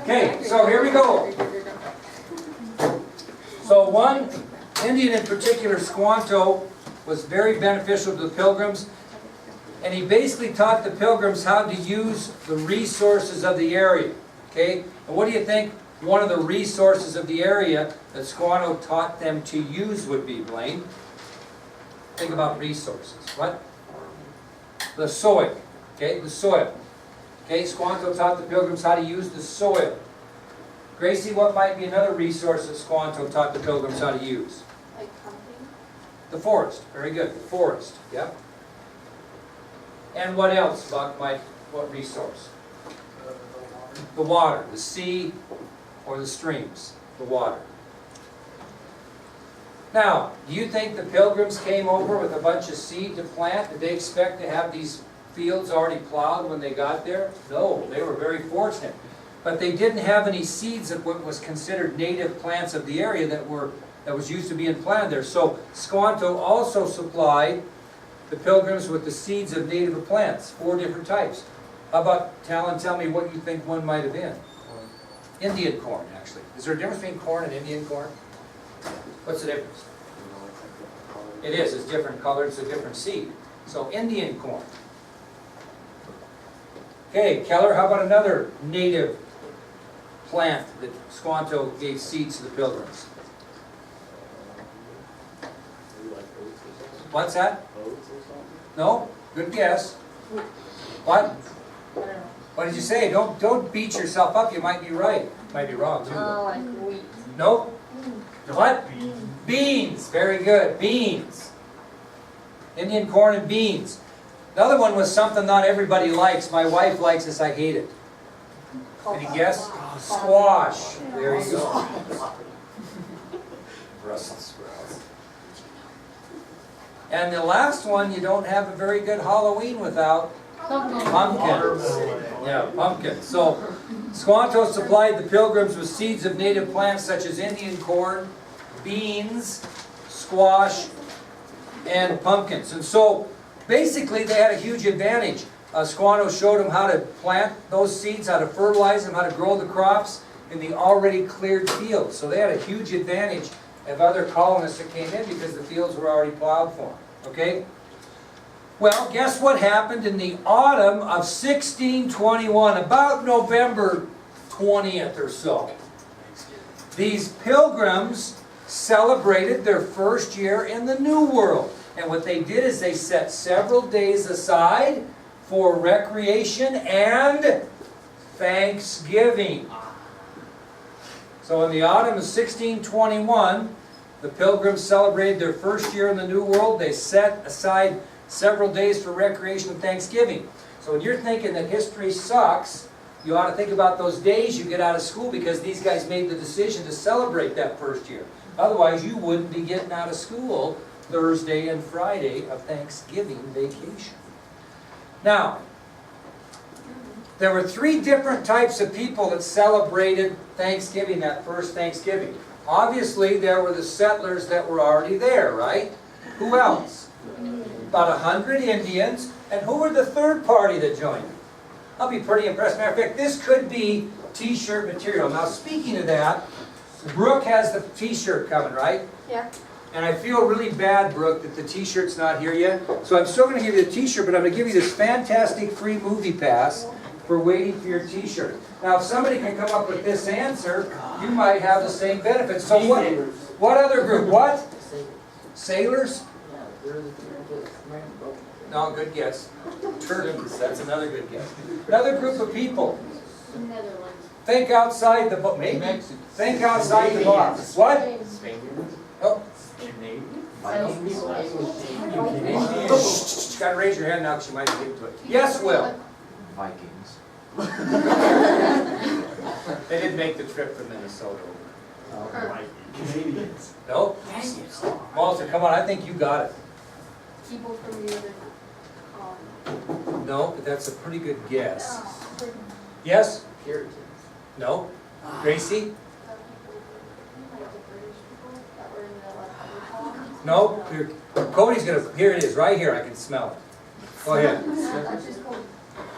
Okay, so here we go. So one Indian in particular, Squanto, was very beneficial to the Pilgrims. And he basically taught the Pilgrims how to use the resources of the area. Okay? And what do you think one of the resources of the area that Squanto taught them to use would be, Blaine? Think about resources. What? The soil. Okay, the soil. Okay, Squanto taught the Pilgrims how to use the soil. Gracie, what might be another resource that Squanto taught the Pilgrims how to use? Like hunting? The forest. Very good. The forest. Yep. And what else, Buck, what resource? The water. The sea or the streams. The water. Now, do you think the Pilgrims came over with a bunch of seed to plant? Did they expect to have these fields already plowed when they got there? No, they were very fortunate. But they didn't have any seeds of what was considered native plants of the area that was used to being planted there. So Squanto also supplied the Pilgrims with the seeds of native plants, 4 different types. How about, Talon, tell me what you think one might have been? Indian corn, actually. Is there a difference between corn and Indian corn? What's the difference? It is. It's different color. It's a different seed. So Indian corn. Okay, Keller, how about another native plant that Squanto gave seeds to the Pilgrims? What's that? No? Good guess. What? What did you say? Don't beat yourself up. You might be right. Might be wrong too. Like wheat. Nope. What? Beans. Very good. Beans. Indian corn and beans. Another one was something not everybody likes. My wife likes this. I hate it. Any guess? Squash. There you go. Brussels sprouts. And the last one you don't have a very good Halloween without. Pumpkins. Yeah, pumpkins. So Squanto supplied the Pilgrims with seeds of native plants such as Indian corn, beans, squash, and pumpkins. And so basically they had a huge advantage. Squanto showed them how to plant those seeds, how to fertilize them, how to grow the crops in the already cleared fields. So they had a huge advantage of other colonists that came in because the fields were already plowed for them. Okay? Well, guess what happened in the autumn of 1621, about November 20th or so? These Pilgrims celebrated their first year in the New World. And what they did is they set several days aside for recreation and Thanksgiving. So in the autumn of 1621, the Pilgrims celebrated their first year in the New World. They set aside several days for recreation and Thanksgiving. So when you're thinking that history sucks, you ought to think about those days you get out of school because these guys made the decision to celebrate that first year. Otherwise, you wouldn't be getting out of school Thursday and Friday of Thanksgiving vacation. Now, there were 3 different types of people that celebrated Thanksgiving, that first Thanksgiving. Obviously, there were the settlers that were already there, right? Who else? About 100 Indians. And who were the third party that joined them? I'll be pretty impressed. Matter of fact, this could be t-shirt material. Now, speaking of that, Brooke has the t-shirt coming, right? Yeah. And I feel really bad, Brooke, that the t-shirt's not here yet. So I'm still going to give you the t-shirt, but I'm going to give you this fantastic free movie pass for waiting for your t-shirt. Now, if somebody can come up with this answer, you might have the same benefits. So what other group? What? Sailors? No, good guess. Turkeys, that's another good guess. Another group of people. Netherlands. Think outside the box. Maybe. Think outside the box. What? Oh. Shh, gotta raise your hand now because you might get to it. Yes, Will. Vikings. They didn't make the trip from Minnesota. Canadians. No? Walter, come on, I think you got it. People from the other No, but that's a pretty good guess. Yes? Puritans. No? Gracie? No? Here, Cody's gonna, here it is, right here, I can smell it. Go ahead.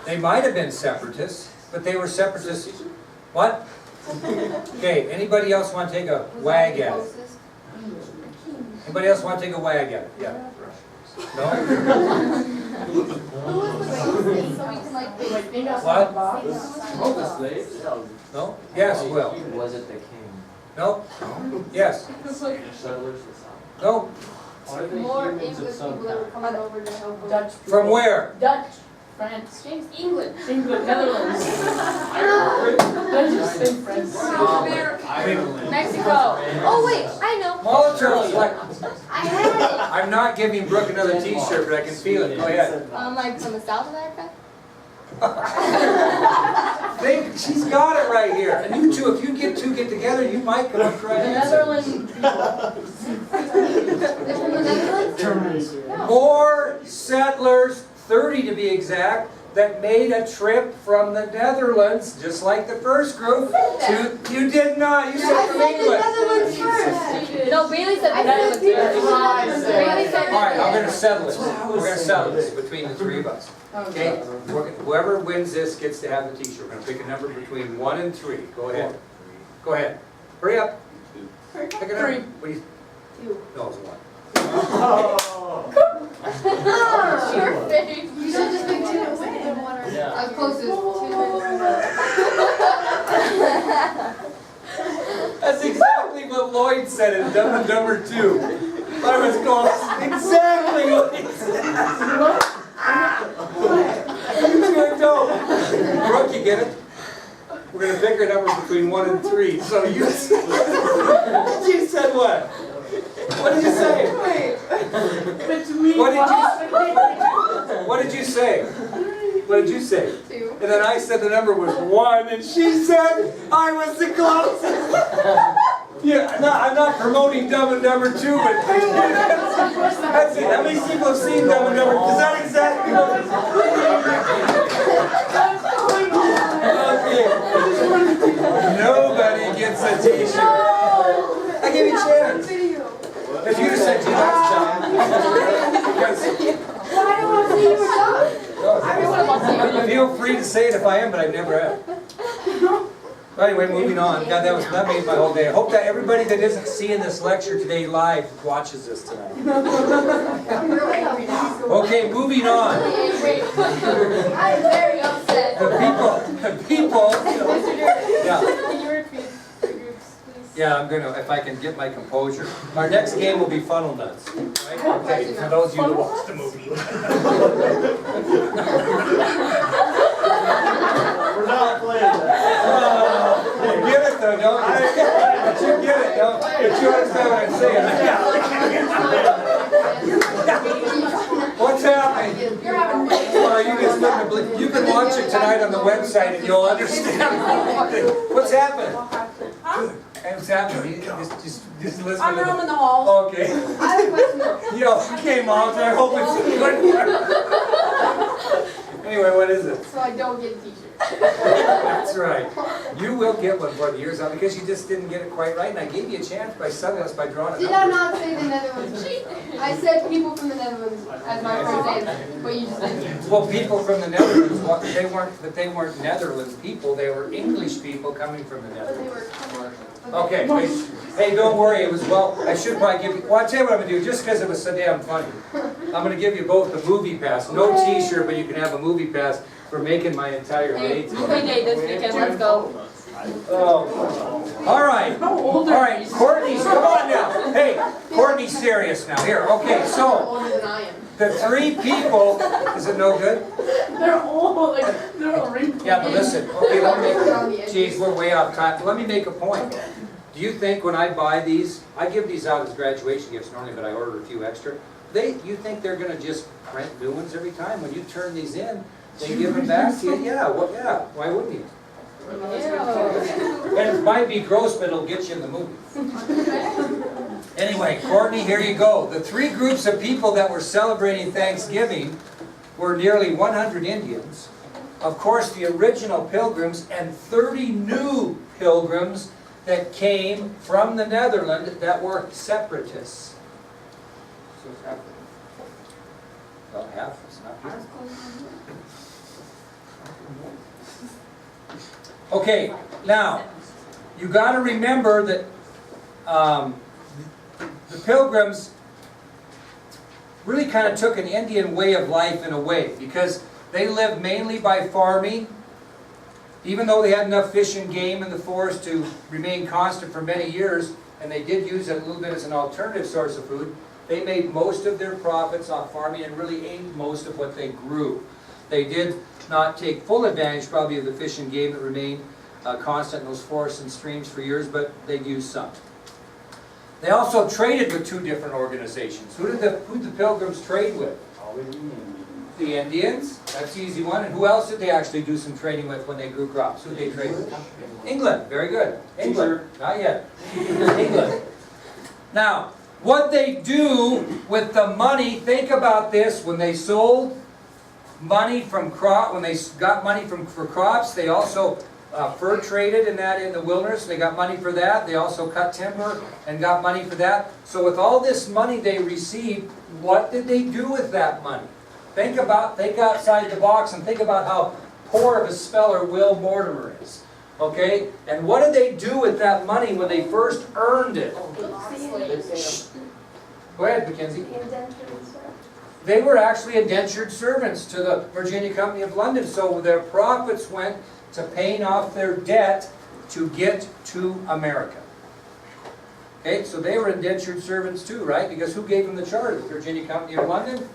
They might have been separatists. but they were separatists. What? Okay, anybody else want to take a wag at it? Anybody else want to take a wag at it? Yeah. No? So we can like base. What? Oh, the slaves? No? Yes, Will. Was it the king? No? Yes. Settlers? No? Are they More humans English of some people that were kind? coming over to help. Dutch. From where? Dutch, France, James, England. England, Netherlands. Dutch is St. France. Ireland. Mexico. Oh wait, I know. Molotovs, like, I had it. I'm not giving Brooke another t-shirt, but I can feel it. Go ahead. Like from the South America. Think, she's got it right here. And you two, if you get together, you might come up The right answer. Netherlands people. They're from the Netherlands. No. More settlers, 30 to be exact, that made a trip from the Netherlands, just like the first group, to, you did not, you said from England. Netherlands first. No, Bailey said the Netherlands first. Bailey said. All right, I'm gonna settle this. We're gonna settle this between the three of us. Okay? Whoever wins this gets to have the t-shirt. We're gonna pick a number between 1 and 3. Go ahead. Go ahead. Hurry up. Pick a number. What do you? 2. No, it's 1. Your face. You should just pick 2 and win. Yeah. I was closest. 2. That's exactly what Lloyd said in Dumb and Dumber 2. I was close. Exactly what he said. You two don't. Brooke, you get it? We're going to pick a number between 1 and 3. So you said what? What did you say? What did you say? What did you say? 2. And then I said the number was 1, and she said I was the closest. Yeah, no, I'm not promoting Dumb and Dumber 2, but that's it. How many people have seen Dumb and Dumber? Is that exactly what it is? Okay. Nobody gets a t-shirt. I give you a chance. If you just said, I feel free to say it if I am, but I never have. Anyway, moving on. God, that made my whole day. I hope that everybody that isn't seeing this lecture today live watches this tonight. Okay, moving on. I'm very upset. The people, yeah. Can you repeat the groups, please? Yeah, I'm gonna, if I can get my composure. Our next game will be Funnel Nuts. Right? Okay, for those of you that watch the movie. We're not playing that. You get it though, don't you? But you get it, don't you? But you understand what I'm saying? What's happening? You're having Well, you just wouldn't believe. You can watch it tonight on the website and you'll understand. What's happened? What's happening? Just listen I'm to roaming the halls. Okay. I have a question. Yo, okay, Mom, I hope it's good. Anyway, what is it? So I don't get a t-shirt. That's right. You will get one for the years out because you just didn't get it quite right, and I gave you a chance by selling us by drawing it Did I not say the Netherlands? I said people from the Netherlands as my first answer, but you just didn't. Well, people from the Netherlands, they weren't Netherlands people, they were English people coming from the But Netherlands. they were commercial. Okay, hey, don't worry, it was, well, I should probably give you, well, I'll tell you what I'm gonna do, just because it was so damn funny. I'm gonna give you both the movie pass, no t-shirt, but you can have a movie pass for making my entire day today. Movie day this weekend, let's go. Oh, all right, all right, Courtney's, come on now. Hey, Courtney's serious now, here, okay, so, Older than I am. the 3 people, is it no good? They're all like, they're all wrinkled. Yeah, but listen, okay, let On me the edges. geez, we're way off time. Let me make a point. Do you think when I buy these, I give these out as graduation gifts normally, but I order a few extra. You think they're gonna just print new ones every time? When you turn these in, they give them back to you? Yeah, well, yeah, why wouldn't you? Ew. And it might be gross, but it'll get you in the movie. Anyway, Courtney, here you go. The 3 groups of people that were celebrating Thanksgiving were nearly 100 Indians, of course the original Pilgrims, and 30 new Pilgrims that came from the Netherlands that were separatists. So it's half. Well, half, it's not half. Okay, now, you gotta remember that the Pilgrims really kind of took an Indian way of life in a way, because they lived mainly by farming. Even though they had enough fish and game in the forest to remain constant for many years, and they did use it a little bit as an alternative source of food, they made most of their profits off farming and really ate most of what they grew. They did not take full advantage probably of the fish and game that remained constant in those forests and streams for years, but they used some. They also traded with two different organizations. Who did the Pilgrims trade with? The Indians, that's the easy one. And who else did they actually do some trading with when they grew crops? Who did they trade with? England, very good. England, not yet. England. Now, what they do with the money, think about this, when they sold money from when they got money for crops, they also fur traded in the wilderness. They got money for that. They also cut timber and got money for that. So with all this money they received, what did they do with that money? Think outside the box and think about how poor of a speller Will Mortimer is. Okay? And what did they do with that money when they first earned it? Go ahead, Mackenzie. They were actually indentured servants to the Virginia Company of London, so their profits went to paying off their debt to get to America. Okay, so they were indentured servants too, right? Because who gave them the charter? The Virginia Company of London.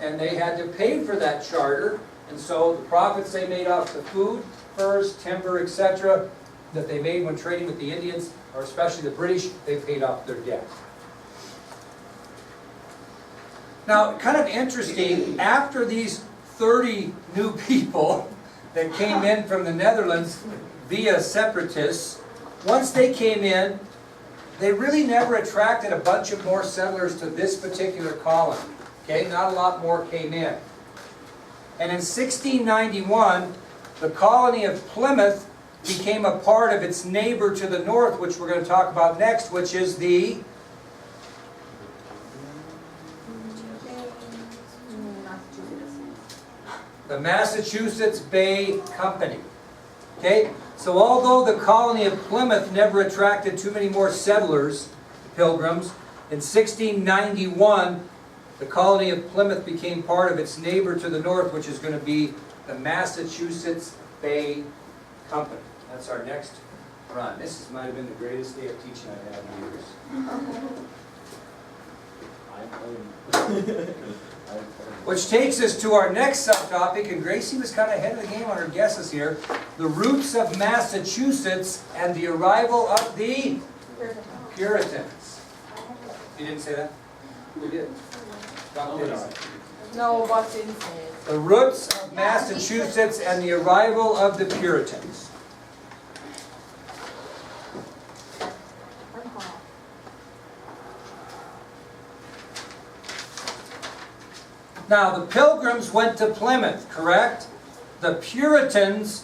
And they had to pay for that charter, and so the profits they made off the food, furs, timber, etc., that they made when trading with the Indians, or especially the British, they paid off their debt. Now, kind of interesting, after these 30 new people that came in from the Netherlands via separatists, once they came in, they really never attracted a bunch of more settlers to this particular colony. Okay, not a lot more came in. And in 1691, the colony of Plymouth became a part of its neighbor to the north, which we're going to talk about next, which is the Massachusetts Bay Company. Okay, so although the colony of Plymouth never attracted too many more settlers, Pilgrims, in 1691, the colony of Plymouth became part of its neighbor to the north, which is going to be the Massachusetts Bay Company. That's our next run. This might have been the greatest day of teaching I've had in years. Which takes us to our next subtopic, and Gracie was kind of ahead of the game on her guesses here. The roots of Massachusetts and the arrival of the Puritans. You didn't say that? Who did? No, Buck didn't say it. The roots of Massachusetts and the arrival of the Puritans. Now, the Pilgrims went to Plymouth, correct? The Puritans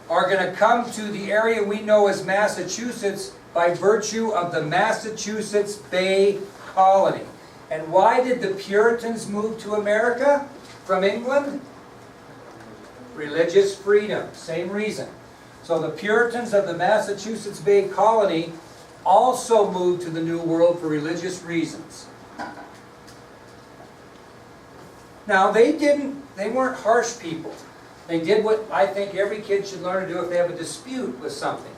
are going to come to the area we know as Massachusetts by virtue of the Massachusetts Bay Colony. And why did the Puritans move to America from England? Religious freedom, same reason. So the Puritans of the Massachusetts Bay Colony also moved to the New World for religious reasons. Now they weren't harsh people. They did what I think every kid should learn to do if they have a dispute with something.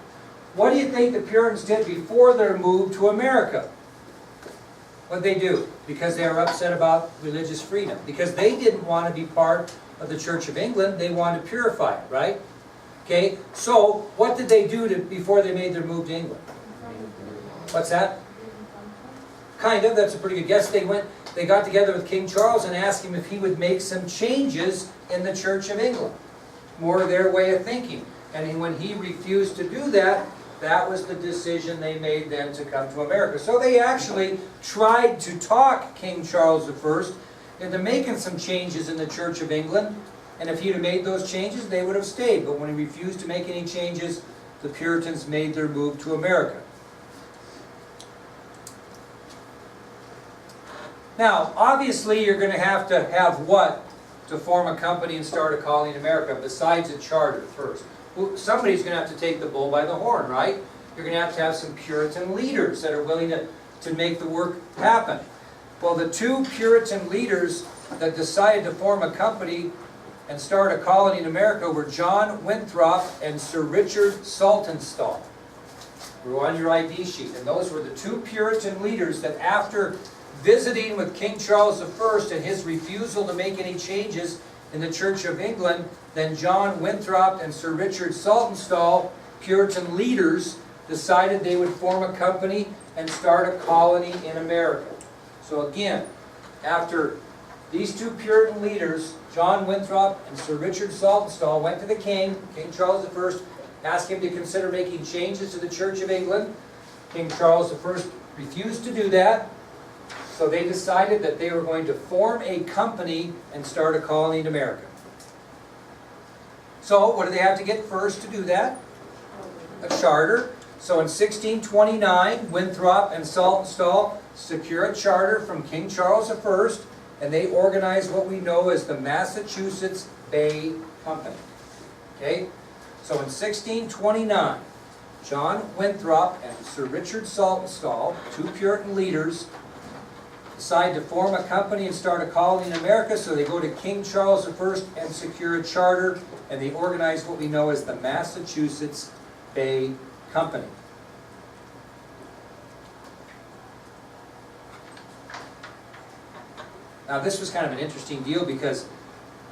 What do you think the Puritans did before their move to America? What did they do? Because they were upset about religious freedom. Because they didn't want to be part of the Church of England, they wanted to purify it, right? Okay, so what did they do before they made their move to England? What's that? Kind of, that's a pretty good guess. They got together with King Charles and asked him if he would make some changes in the Church of England. More their way of thinking. And when he refused to do that, that was the decision they made then to come to America. So they actually tried to talk King Charles I into making some changes in the Church of England. And if he'd have made those changes, they would have stayed. But when he refused to make any changes, the Puritans made their move to America. Now, obviously, you're going to have what to form a company and start a colony in America, besides a charter first? somebody's going to have to take the bull by the horn, right? You're going to have some Puritan leaders that are willing to make the work happen. Well, the two Puritan leaders that decided to form a company and start a colony in America were John Winthrop and Sir Richard Saltonstall. We're on your ID sheet. And those were the two Puritan leaders that, after visiting with King Charles I and his refusal to make any changes in the Church of England, then John Winthrop and Sir Richard Saltonstall, Puritan leaders, decided they would form a company and start a colony in America. So again, after these two Puritan leaders, John Winthrop and Sir Richard Saltonstall, went to the king, King Charles I, asked him to consider making changes to the Church of England. King Charles I refused to do that, so they decided that they were going to form a company and start a colony in America. So what do they have to get first to do that? A charter. So in 1629, Winthrop and Saltonstall secure a charter from King Charles I, and they organize what we know as the Massachusetts Bay Company. Okay? So in 1629, John Winthrop and Sir Richard Saltonstall, two Puritan leaders, decide to form a company and start a colony in America, so they go to King Charles I and secure a charter, and they organize what we know as the Massachusetts Bay Company. Now this was kind of an interesting deal because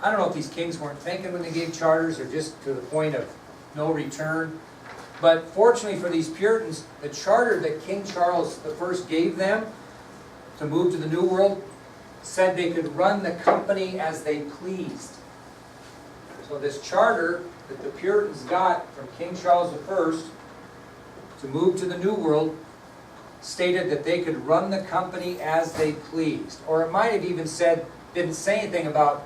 I don't know if these kings weren't thinking when they gave charters or just to the point of no return. But fortunately for these Puritans, the charter that King Charles I gave them to move to the New World said they could run the company as they pleased. So this charter that the Puritans got from King Charles I to move to the New World stated that they could run the company as they pleased. Or it might have even said, didn't say anything about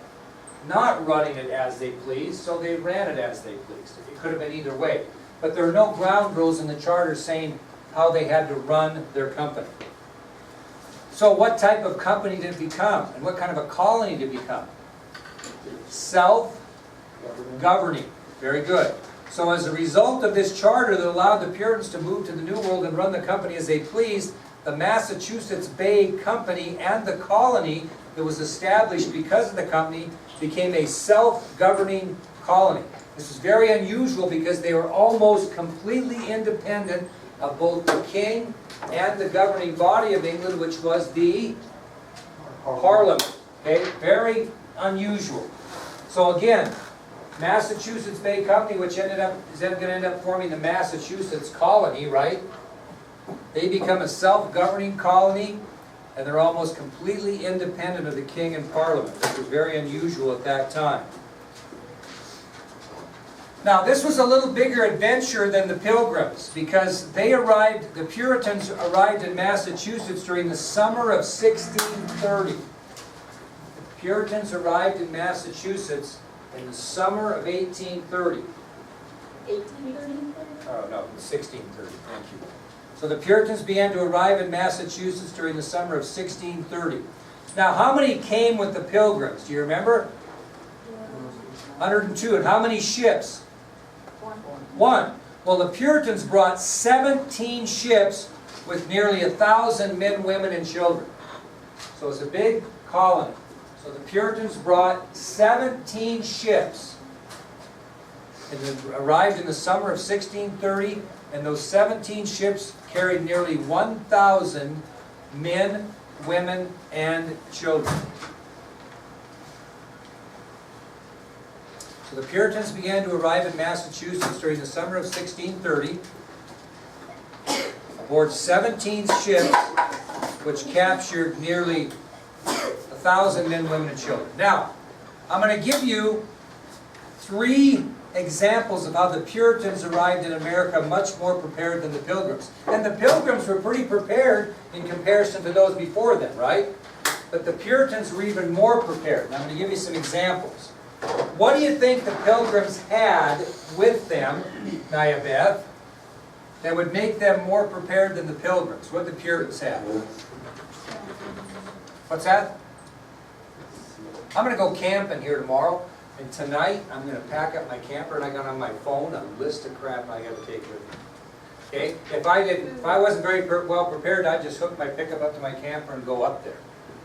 not running it as they pleased, so they ran it as they pleased. It could have been either way. But there are no ground rules in the charter saying how they had to run their company. So what type of company did it become? And what kind of a colony did it become? Self-governing. Very good. So as a result of this charter that allowed the Puritans to move to the New World and run the company as they pleased, the Massachusetts Bay Company and the colony that was established because of the company became a self-governing colony. This is very unusual because they were almost completely independent of both the king and the governing body of England, which was the Parliament. Okay? Very unusual. So again, Massachusetts Bay Company, which is then going to end up forming the Massachusetts colony, right? They become a self-governing colony, and they're almost completely independent of the king and Parliament. This was very unusual at that time. Now, this was a little bigger adventure than the Pilgrims, because the Puritans arrived in Massachusetts during the summer of 1630. The Puritans arrived in Massachusetts in the summer of 1830. 1830? Oh, no, 1630, thank you. So the Puritans began to arrive in Massachusetts during the summer of 1630. Now, how many came with the Pilgrims? Do you remember? 102. And how many ships? One. Well, the Puritans brought 17 ships with nearly 1,000 men, women, and children. So it's a big colony. So the Puritans brought 17 ships and arrived in the summer of 1630, and those 17 ships carried nearly 1,000 men, women, and children. So the Puritans began to arrive in Massachusetts during the summer of 1630 aboard 17 ships, which captured nearly 1,000 men, women, and children. Now, I'm going to give you 3 examples of how the Puritans arrived in America much more prepared than the Pilgrims. And the Pilgrims were pretty prepared in comparison to those before them, right? But the Puritans were even more prepared. And I'm going to give you some examples. What do you think the Pilgrims had with them, Nyabeth, that would make them more prepared than the Pilgrims? What did the Puritans have? What's that? I'm going to go camping here tomorrow, And tonight, I'm gonna pack up my camper, and I got on my phone a list of crap I gotta take with me. Okay, if I wasn't very well prepared, I'd just hook my pickup up to my camper and go up there.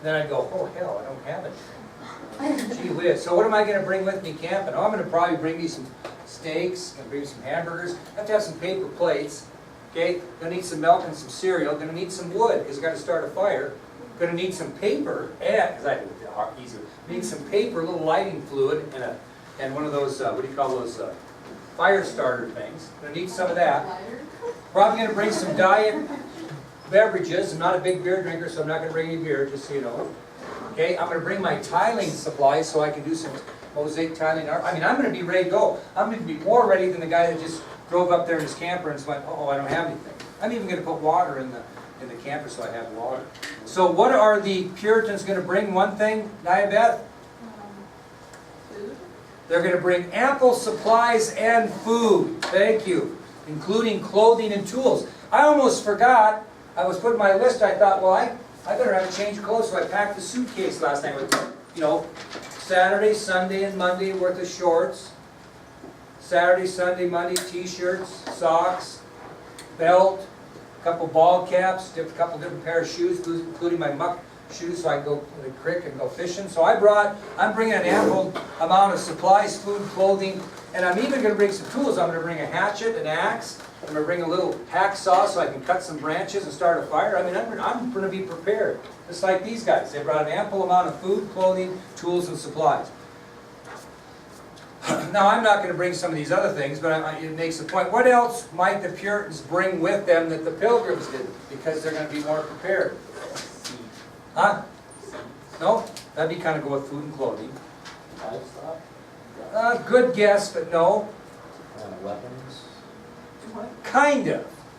Then I'd go, oh hell, I don't have it. Gee whiz, so what am I gonna bring with me camping? Oh, I'm gonna probably bring me some steaks, gonna bring me some hamburgers, I have to have some paper plates, okay? Gonna need some milk and some cereal, gonna need some wood, because I gotta start a fire. Gonna need some paper, and, because I do it easier, need some paper, a little lighting fluid, and one of those, what do you call those, fire starter things. Gonna need some of that. Probably gonna bring some diet beverages. I'm not a big beer drinker, so I'm not gonna bring any beer, just so you know. Okay, I'm gonna bring my tiling supplies so I can do some mosaic tiling art. I mean, I'm gonna be ready to go. I'm gonna be more ready than the guy that just drove up there in his camper and went, oh, I don't have anything. I'm even gonna put water in the camper so I have water. So what are the Puritans gonna bring? One thing, Nyabeth? Food? They're gonna bring ample supplies and food. Thank you. Including clothing and tools. I almost forgot. I was putting my list, I thought, well, I better have a change of clothes, so I packed the suitcase last night with, you know, Saturday, Sunday, and Monday worth of shorts. Saturday, Sunday, Monday, t-shirts, socks, belt, a couple ball caps, a couple different pair of shoes, including my muck shoes so I can go to the creek and go fishing. So I'm bringing an ample amount of supplies, food, clothing, and I'm even going to bring some tools. I'm going to bring a hatchet, an axe. I'm going to bring a little hacksaw so I can cut some branches and start a fire. I mean, I'm going to be prepared, just like these guys. They brought an ample amount of food, clothing, tools, and supplies. Now, I'm not going to bring some of these other things, but it makes a point. What else might the Puritans bring with them that the Pilgrims didn't? Because they're going to be more prepared. Huh? No? That'd be kind of go with food and clothing. Livestock? Good guess, but no. Weapons? Kind of.